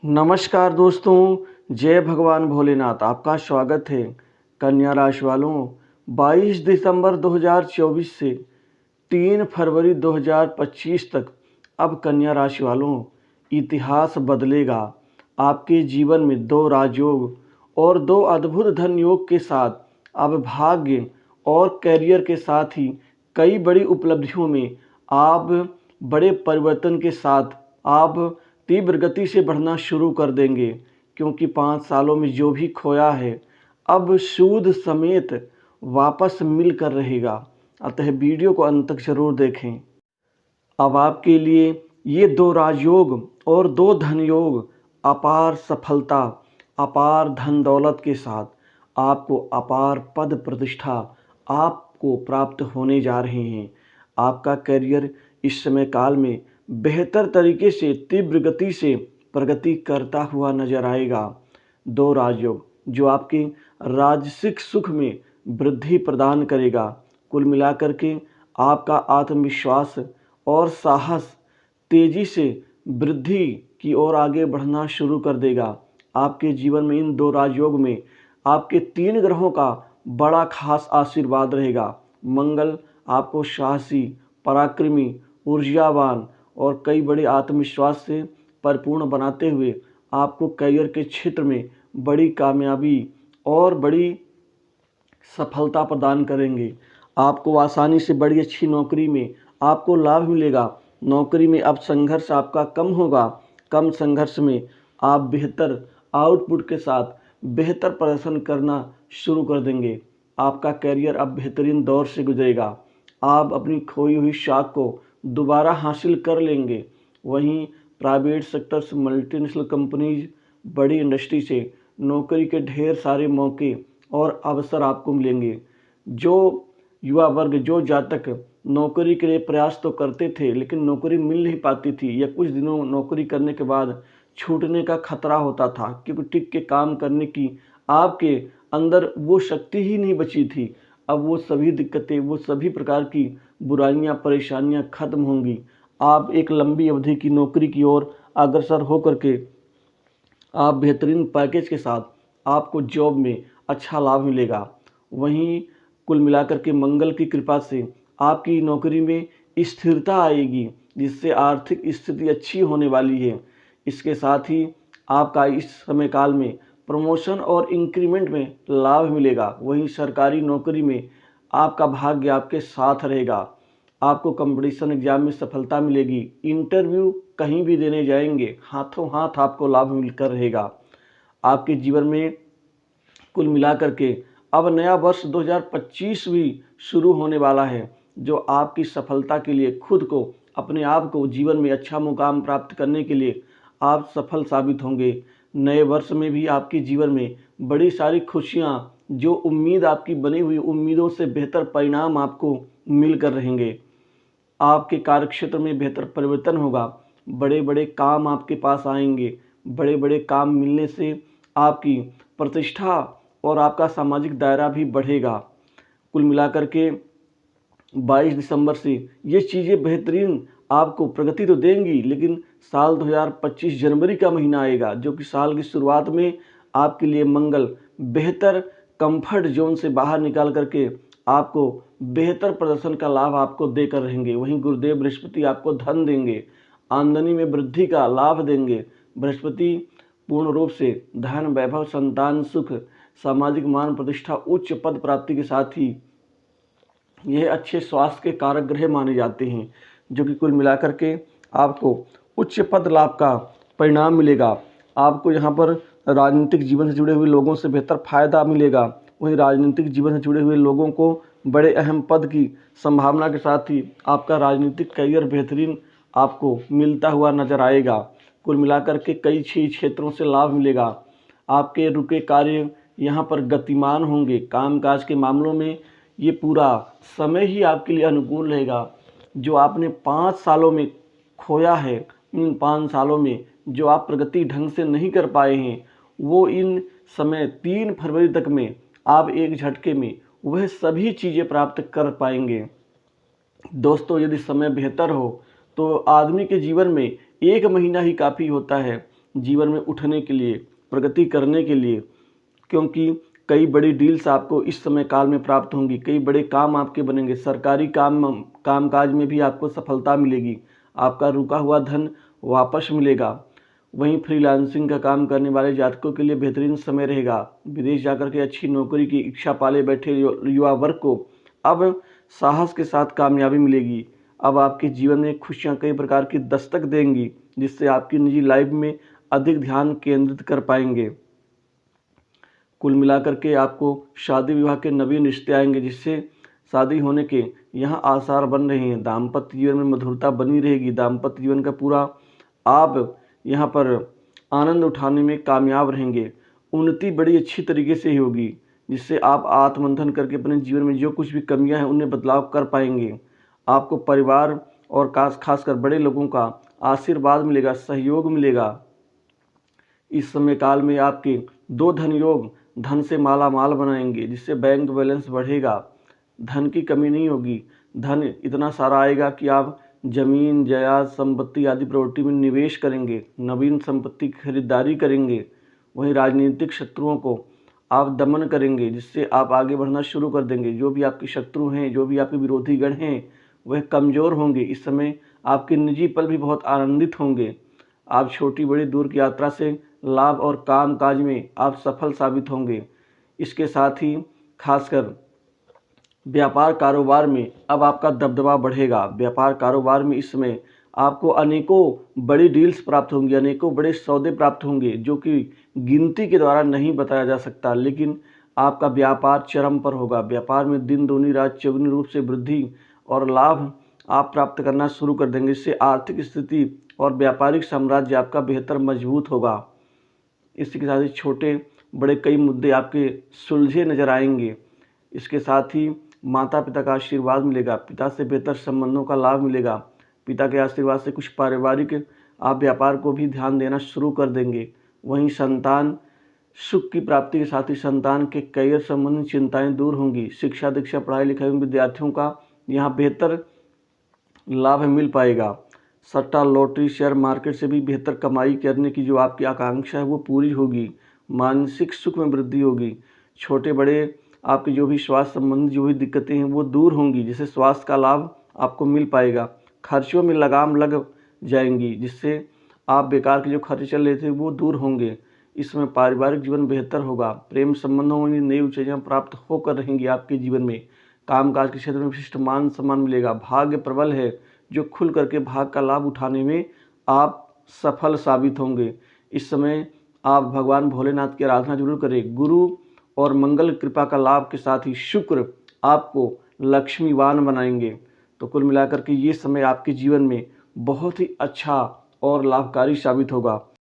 नमस्कार दोस्तों, जय भगवान भोलेनाथ। आपका स्वागत है। कन्या राशि वालों, 22 दिसंबर 2024 से 3 फरवरी 2025 तक अब कन्या राशि वालों इतिहास बदलेगा। आपके जीवन में 2 राजयोग और 2 अद्भुत धन योग के साथ अब भाग्य और करियर के साथ ही कई बड़ी उपलब्धियों में आप बड़े परिवर्तन के साथ आप तीव्र गति से बढ़ना शुरू कर देंगे, क्योंकि 5 सालों में जो भी खोया है अब सूद समेत वापस मिल कर रहेगा। अतः वीडियो को अंत तक जरूर देखें। अब आपके लिए ये 2 राजयोग और 2 धन योग अपार सफलता, अपार धन दौलत के साथ आपको अपार पद प्रतिष्ठा आपको प्राप्त होने जा रहे हैं। आपका करियर इस समय काल में बेहतर तरीके से तीव्र गति से प्रगति करता हुआ नजर आएगा। 2 राजयोग जो आपके राजसिक सुख में वृद्धि प्रदान करेगा। कुल मिलाकर के आपका आत्मविश्वास और साहस तेजी से वृद्धि की ओर आगे बढ़ना शुरू कर देगा। आपके जीवन में इन 2 राजयोग में आपके 3 ग्रहों का बड़ा खास आशीर्वाद रहेगा। मंगल आपको साहसी, पराक्रमी, ऊर्जावान और कई बड़े आत्मविश्वास से परिपूर्ण बनाते हुए आपको करियर के क्षेत्र में बड़ी कामयाबी और बड़ी सफलता प्रदान करेंगे। आपको आसानी से बड़ी अच्छी नौकरी में आपको लाभ मिलेगा। नौकरी में अब संघर्ष आपका कम होगा। कम संघर्ष में आप बेहतर आउटपुट के साथ बेहतर प्रदर्शन करना शुरू कर देंगे। आपका करियर अब बेहतरीन दौर से गुजरेगा। आप अपनी खोई हुई शाख को दोबारा हासिल कर लेंगे। वहीं प्राइवेट सेक्टर्स, मल्टीनेशनल कंपनीज, बड़ी इंडस्ट्री से नौकरी के ढेर सारे मौके और अवसर आपको मिलेंगे। जो युवा वर्ग, जो जातक नौकरी के लिए प्रयास तो करते थे लेकिन नौकरी मिल नहीं पाती थी या कुछ दिनों नौकरी करने के बाद छूटने का खतरा होता था, क्योंकि टिक के काम करने की आपके अंदर वो शक्ति ही नहीं बची थी। अब वो सभी दिक्कतें, वो सभी प्रकार की बुराइयां, परेशानियां खत्म होंगी। आप एक लंबी अवधि की नौकरी की ओर अग्रसर होकर के आप बेहतरीन पैकेज के साथ आपको जॉब में अच्छा लाभ मिलेगा। वहीं कुल मिलाकर के मंगल की कृपा से आपकी नौकरी में स्थिरता आएगी, जिससे आर्थिक स्थिति अच्छी होने वाली है। इसके साथ ही आपका इस समय काल में प्रमोशन और इंक्रीमेंट में लाभ मिलेगा। वहीं सरकारी नौकरी में आपका भाग्य आपके साथ रहेगा। आपको कंपटीशन एग्जाम में सफलता मिलेगी। इंटरव्यू कहीं भी देने जाएंगे, हाथों हाथ आपको लाभ मिलकर रहेगा। आपके जीवन में कुल मिलाकर के अब नया वर्ष 2025 भी शुरू होने वाला है, जो आपकी सफलता के लिए खुद को, अपने आप को जीवन में अच्छा मुकाम प्राप्त करने के लिए आप सफल साबित होंगे। नए वर्ष में भी आपके जीवन में बड़ी सारी खुशियां, जो उम्मीद आपकी बनी हुई उम्मीदों से बेहतर परिणाम आपको मिलकर रहेंगे। आपके कार्यक्षेत्र में बेहतर परिवर्तन होगा। बड़े बड़े काम आपके पास आएंगे। बड़े बड़े काम मिलने से आपकी प्रतिष्ठा और आपका सामाजिक दायरा भी बढ़ेगा। कुल मिलाकर के 22 दिसंबर से ये चीज़ें बेहतरीन आपको प्रगति तो देंगी, लेकिन साल 2025 जनवरी का महीना आएगा, जो कि साल की शुरुआत में आपके लिए मंगल बेहतर कंफर्ट जोन से बाहर निकाल करके आपको बेहतर प्रदर्शन का लाभ आपको देकर रहेंगे। वहीं गुरुदेव बृहस्पति आपको धन देंगे, आमदनी में वृद्धि का लाभ देंगे। बृहस्पति पूर्ण रूप से धन, वैभव, संतान सुख, सामाजिक मान प्रतिष्ठा, उच्च पद प्राप्ति के साथ ही यह अच्छे स्वास्थ्य के कारक ग्रह माने जाते हैं, जो कि कुल मिलाकर के आपको उच्च पद लाभ का परिणाम मिलेगा। आपको यहाँ पर राजनीतिक जीवन से जुड़े हुए लोगों से बेहतर फायदा मिलेगा। वहीं राजनीतिक जीवन से जुड़े हुए लोगों को बड़े अहम पद की संभावना के साथ ही आपका राजनीतिक करियर बेहतरीन आपको मिलता हुआ नजर आएगा। कुल मिलाकर के कई क्षेत्रों से लाभ मिलेगा। आपके रुके कार्य यहाँ पर गतिमान होंगे। कामकाज के मामलों में ये पूरा समय ही आपके लिए अनुकूल रहेगा। जो आपने 5 सालों में खोया है, इन 5 सालों में जो आप प्रगति ढंग से नहीं कर पाए हैं, वो इन समय 3 फरवरी तक में आप एक झटके में वह सभी चीज़ें प्राप्त कर पाएंगे। दोस्तों, यदि समय बेहतर हो तो आदमी के जीवन में 1 महीना ही काफ़ी होता है। जीवन में उठने के लिए, प्रगति करने के लिए, क्योंकि कई बड़ी डील्स आपको इस समय काल में प्राप्त होंगी, कई बड़े काम आपके बनेंगे, सरकारी कामकाज में भी आपको सफलता मिलेगी, आपका रुका हुआ धन वापस मिलेगा। वहीं फ्रीलांसिंग का काम करने वाले जातकों के लिए बेहतरीन समय रहेगा। विदेश जाकर के अच्छी नौकरी की इच्छा पाले बैठे युवा वर्ग को अब साहस के साथ कामयाबी मिलेगी। अब आपके जीवन में खुशियां कई प्रकार की दस्तक देंगी, जिससे आपकी निजी लाइफ में अधिक ध्यान केंद्रित कर पाएंगे। कुल मिलाकर के आपको शादी विवाह के नवीन रिश्ते आएंगे, जिससे शादी होने के यहाँ आसार बन रहे हैं। दाम्पत्य जीवन में मधुरता बनी रहेगी। दाम्पत्य जीवन का पूरा आप यहाँ पर आनंद उठाने में कामयाब रहेंगे। उन्नति बड़ी अच्छी तरीके से ही होगी, जिससे आप आत्ममंथन करके अपने जीवन में जो कुछ भी कमियां हैं उनमें बदलाव कर पाएंगे। आपको परिवार और खासकर बड़े लोगों का आशीर्वाद मिलेगा, सहयोग मिलेगा। इस समय काल में आपके 2 धन योग धन से माला माल बनाएंगे, जिससे बैंक बैलेंस बढ़ेगा, धन की कमी नहीं होगी। धन इतना सारा आएगा कि आप जमीन जायदाद संपत्ति आदि प्रॉपर्टी में निवेश करेंगे, नवीन संपत्ति की खरीदारी करेंगे। वहीं राजनीतिक शत्रुओं को आप दमन करेंगे, जिससे आप आगे बढ़ना शुरू कर देंगे। जो भी आपके शत्रु हैं, जो भी आपके विरोधी गण हैं, वह कमज़ोर होंगे। इस समय आपके निजी पल भी बहुत आनंदित होंगे। आप छोटी बड़ी दूर की यात्रा से लाभ और काम काज में आप सफल साबित होंगे। इसके साथ ही खासकर व्यापार कारोबार में अब आपका दबदबा बढ़ेगा। व्यापार कारोबार में इस समय आपको अनेकों बड़ी डील्स प्राप्त होंगी, अनेकों बड़े सौदे प्राप्त होंगे, जो कि गिनती के द्वारा नहीं बताया जा सकता, लेकिन आपका व्यापार चरम पर होगा। व्यापार में दिन दूनी रात चौगुनी रूप से वृद्धि और लाभ आप प्राप्त करना शुरू कर देंगे। इससे आर्थिक स्थिति और व्यापारिक साम्राज्य आपका बेहतर मजबूत होगा। इसी के साथ ही छोटे बड़े कई मुद्दे आपके सुलझे नजर आएंगे। इसके साथ ही माता पिता का आशीर्वाद मिलेगा, पिता से बेहतर संबंधों का लाभ मिलेगा। पिता के आशीर्वाद से कुछ पारिवारिक आप व्यापार को भी ध्यान देना शुरू कर देंगे। वहीं संतान सुख की प्राप्ति के साथ ही संतान के करियर संबंधी चिंताएं दूर होंगी। शिक्षा दीक्षा पढ़ाई लिखाई में विद्यार्थियों का यहाँ बेहतर लाभ मिल पाएगा। सट्टा लॉटरी शेयर मार्केट से भी बेहतर कमाई करने की जो आपकी आकांक्षा है वो पूरी होगी। मानसिक सुख में वृद्धि होगी। छोटे बड़े आपके जो भी स्वास्थ्य संबंधी जो भी दिक्कतें हैं वो दूर होंगी, जिससे स्वास्थ्य का लाभ आपको मिल पाएगा। खर्चों में लगाम लग जाएंगी, जिससे आप बेकार के जो खर्चे चल रहे थे वो दूर होंगे। इसमें पारिवारिक जीवन बेहतर होगा। प्रेम संबंधों में नई ऊंचाइयां प्राप्त होकर रहेंगी। आपके जीवन में कामकाज के क्षेत्र में विशिष्ट मान सम्मान मिलेगा। भाग्य प्रबल है, जो खुल करके भाग का लाभ उठाने में आप सफल साबित होंगे। इस समय आप भगवान भोलेनाथ की आराधना जरूर करें। गुरु और मंगल कृपा का लाभ के साथ ही शुक्र आपको लक्ष्मीवान बनाएंगे। तो कुल मिलाकर के ये समय आपके जीवन में बहुत ही अच्छा और लाभकारी साबित होगा।